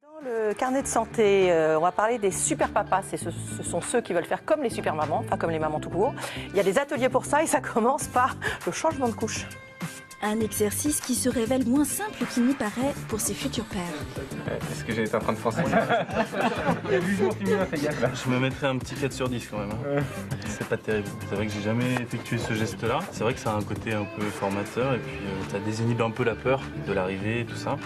Dans le carnet de santé, on va parler des super papas. Ce sont ceux qui veulent faire comme les super mamans, enfin comme les mamans tout court. Il y a des ateliers pour ça et ça commence par le changement de couche. Un exercice qui se révèle moins simple qu'il n'y paraît pour ses futurs pères. Est-ce que j'étais en train de penser Il y a 8 jours féminin, fais gaffe. Je me mettrais un petit 4 sur 10 quand même. C'est pas terrible. C'est vrai que j'ai jamais effectué ce geste-là. C'est vrai que ça a un côté un peu formateur et puis ça désinhibe un peu la peur de l'arrivée et tout ça.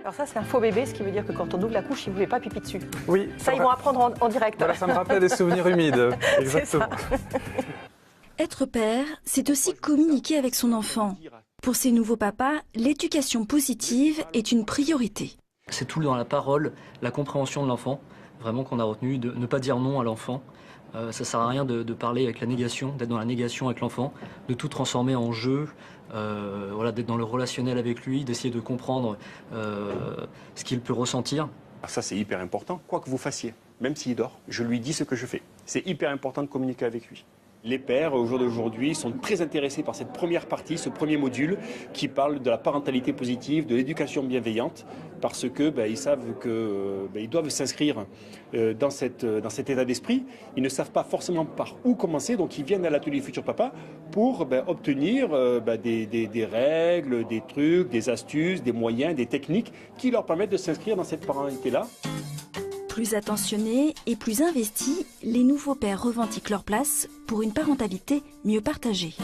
Alors ça, c'est un faux bébé, ce qui veut dire que quand on ouvre la couche, ils ne pouvaient pas pipi dessus. Oui. Ça, ils vont apprendre en direct. Voilà, ça me rappelle des souvenirs humides. Exactement. Être père, c'est aussi communiquer avec son enfant. Pour ces nouveaux papas, l'éducation positive est une priorité. C'est tout dans la parole, la compréhension de l'enfant, vraiment qu'on a retenu, de ne pas dire non à l'enfant. Ça ne sert à rien de parler avec la négation, d'être dans la négation avec l'enfant, de tout transformer en jeu, voilà, d'être dans le relationnel avec lui, d'essayer de comprendre ce qu'il peut ressentir. Ça, c'est hyper important, quoi que vous fassiez, même s'il dort, je lui dis ce que je fais. C'est hyper important de communiquer avec lui. Les pères, au jour d'aujourd'hui, sont très intéressés par cette première partie, ce premier module qui parle de la parentalité positive, de l'éducation bienveillante, parce que ils savent qu'ils doivent s'inscrire dans cet état d'esprit. Ils ne savent pas forcément par où commencer, donc ils viennent à l'atelier Futur Papa pour obtenir des règles, des trucs, des astuces, des moyens, des techniques qui leur permettent de s'inscrire dans cette parentalité-là. Plus attentionnés et plus investis, les nouveaux pères revendiquent leur place pour une parentalité mieux partagée.